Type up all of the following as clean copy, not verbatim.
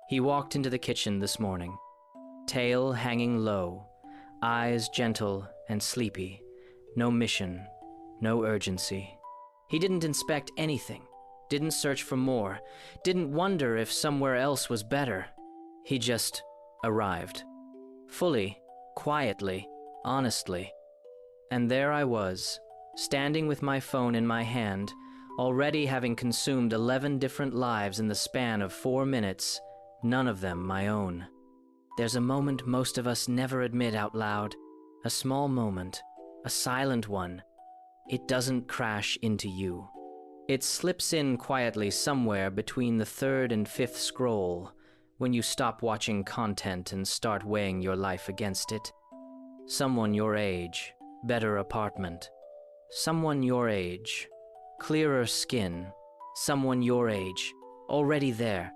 He walked into the kitchen this morning, tail hanging low, eyes gentle and sleepy, no mission, no urgency. He didn't inspect anything, didn't search for more, didn't wonder if somewhere else was better. He just arrived. Fully, quietly, honestly. And there I was, standing with my phone in my hand, already having consumed 11 different lives in the span of 4 minutes, none of them my own. There's a moment most of us never admit out loud, a small moment, a silent one. It doesn't crash into you. It slips in quietly somewhere between the 3rd and 5th scroll, when you stop watching content and start weighing your life against it. Someone your age, better apartment. Someone your age, clearer skin. Someone your age, already there,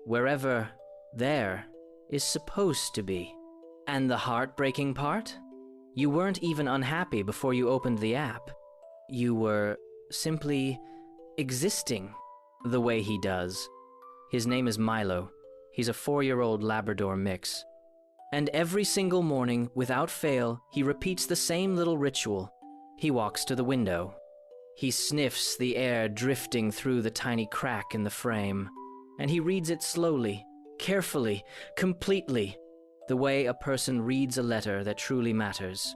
wherever there is supposed to be. And the heartbreaking part? You weren't even unhappy before you opened the app. You were simply existing the way he does. His name is Milo. He's a 4-year-old Labrador mix. And every single morning, without fail, he repeats the same little ritual. He walks to the window. He sniffs the air drifting through the tiny crack in the frame. And he reads it slowly, carefully, completely, the way a person reads a letter that truly matters.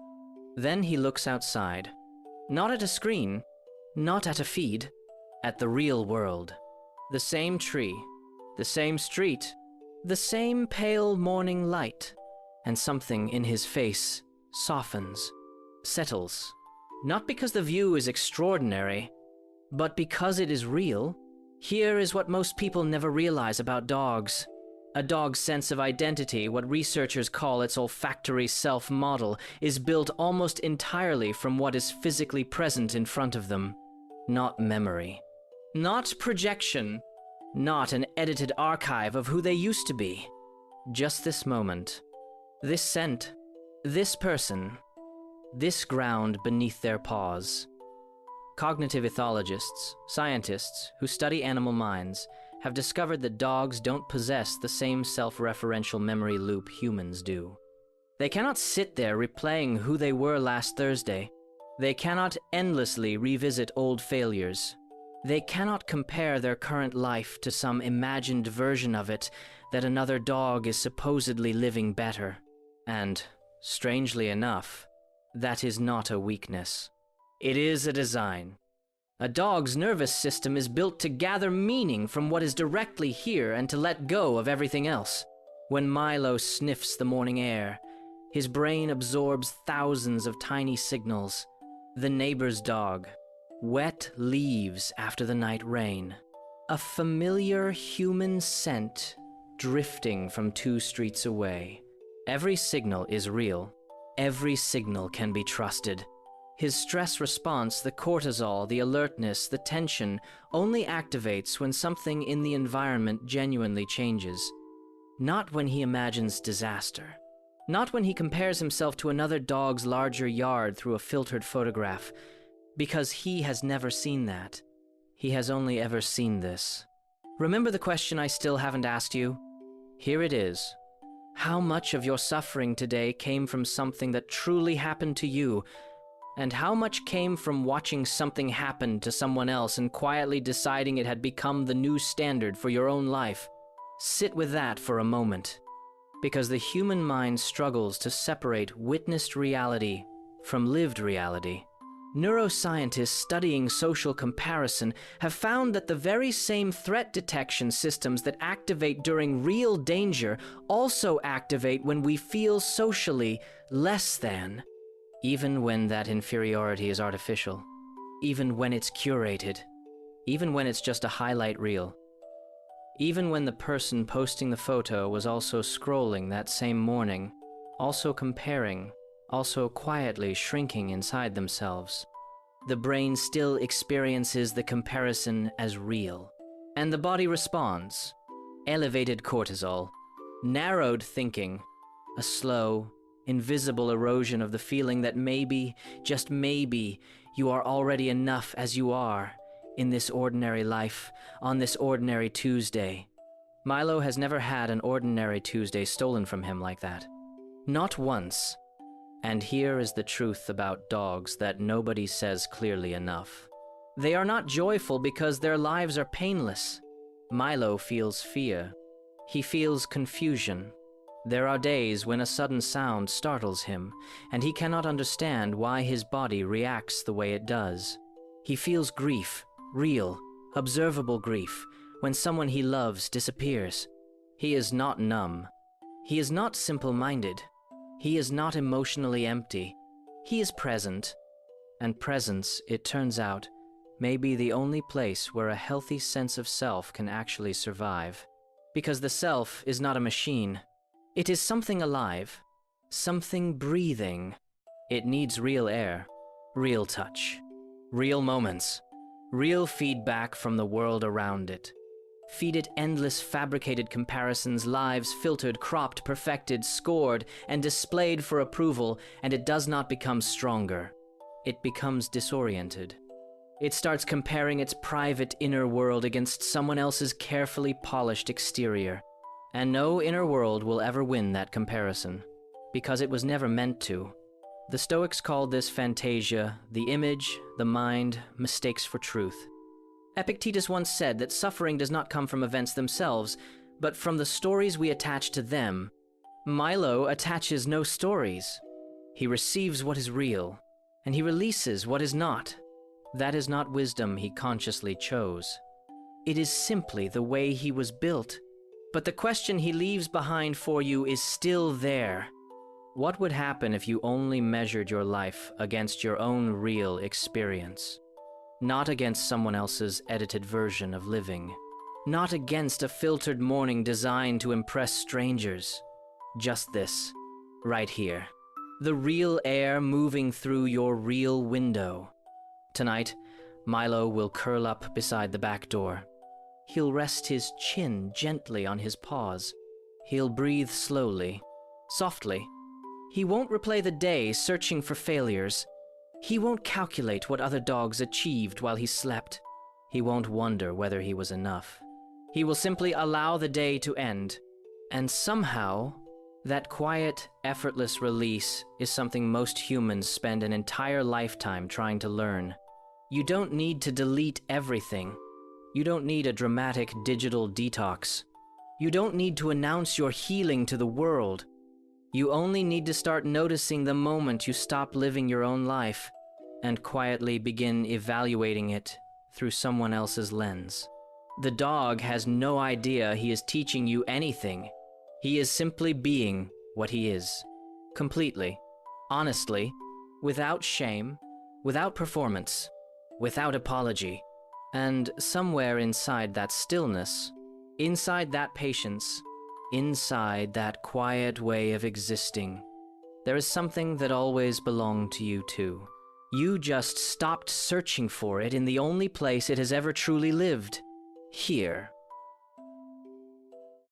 Then he looks outside. Not at a screen, not at a feed, at the real world. The same tree, the same street, the same pale morning light, and something in his face softens, settles. Not because the view is extraordinary, but because it is real. Here is what most people never realize about dogs. A dog's sense of identity, what researchers call its olfactory self-model, is built almost entirely from what is physically present in front of them. Not memory. Not projection. Not an edited archive of who they used to be. Just this moment. This scent. This person. This ground beneath their paws. Cognitive ethologists, scientists who study animal minds, have discovered that dogs don't possess the same self-referential memory loop humans do. They cannot sit there replaying who they were last Thursday. They cannot endlessly revisit old failures. They cannot compare their current life to some imagined version of it that another dog is supposedly living better. And, strangely enough, that is not a weakness. It is a design. A dog's nervous system is built to gather meaning from what is directly here and to let go of everything else. When Milo sniffs the morning air, his brain absorbs thousands of tiny signals. The neighbor's dog. Wet leaves after the night rain. A familiar human scent drifting from 2 streets away. Every signal is real. Every signal can be trusted. His stress response, the cortisol, the alertness, the tension, only activates when something in the environment genuinely changes. Not when he imagines disaster. Not when he compares himself to another dog's larger yard through a filtered photograph. Because he has never seen that. He has only ever seen this. Remember the question I still haven't asked you? Here it is. How much of your suffering today came from something that truly happened to you? And how much came from watching something happen to someone else and quietly deciding it had become the new standard for your own life? Sit with that for a moment. Because the human mind struggles to separate witnessed reality from lived reality. Neuroscientists studying social comparison have found that the very same threat detection systems that activate during real danger also activate when we feel socially less than. Even when that inferiority is artificial. Even when it's curated. Even when it's just a highlight reel. Even when the person posting the photo was also scrolling that same morning, also comparing, also quietly shrinking inside themselves. The brain still experiences the comparison as real. And the body responds. Elevated cortisol, narrowed thinking, a slow, invisible erosion of the feeling that maybe, just maybe, you are already enough as you are in this ordinary life, on this ordinary Tuesday. Milo has never had an ordinary Tuesday stolen from him like that. Not once. And here is the truth about dogs that nobody says clearly enough. They are not joyful because their lives are painless. Milo feels fear. He feels confusion. There are days when a sudden sound startles him, and he cannot understand why his body reacts the way it does. He feels grief, real, observable grief, when someone he loves disappears. He is not numb. He is not simple-minded. He is not emotionally empty. He is present. And presence, it turns out, may be the only place where a healthy sense of self can actually survive. Because the self is not a machine. It is something alive, something breathing. It needs real air, real touch, real moments, real feedback from the world around it. Feed it endless fabricated comparisons, lives filtered, cropped, perfected, scored, and displayed for approval, and it does not become stronger. It becomes disoriented. It starts comparing its private inner world against someone else's carefully polished exterior. And no inner world will ever win that comparison, because it was never meant to. The Stoics called this fantasia, the image, the mind, mistakes for truth. Epictetus once said that suffering does not come from events themselves, but from the stories we attach to them. Milo attaches no stories. He receives what is real, and he releases what is not. That is not wisdom he consciously chose. It is simply the way he was built. But the question he leaves behind for you is still there. What would happen if you only measured your life against your own real experience? Not against someone else's edited version of living. Not against a filtered morning designed to impress strangers. Just this, right here. The real air moving through your real window. Tonight, Milo will curl up beside the back door. He'll rest his chin gently on his paws. He'll breathe slowly, softly. He won't replay the day searching for failures. He won't calculate what other dogs achieved while he slept. He won't wonder whether he was enough. He will simply allow the day to end. And somehow, that quiet, effortless release is something most humans spend an entire lifetime trying to learn. You don't need to delete everything. You don't need a dramatic digital detox. You don't need to announce your healing to the world. You only need to start noticing the moment you stop living your own life and quietly begin evaluating it through someone else's lens. The dog has no idea he is teaching you anything. He is simply being what he is. Completely, honestly, without shame, without performance, without apology. And somewhere inside that stillness, inside that patience, inside that quiet way of existing, there is something that always belonged to you too. You just stopped searching for it in the only place it has ever truly lived. Here.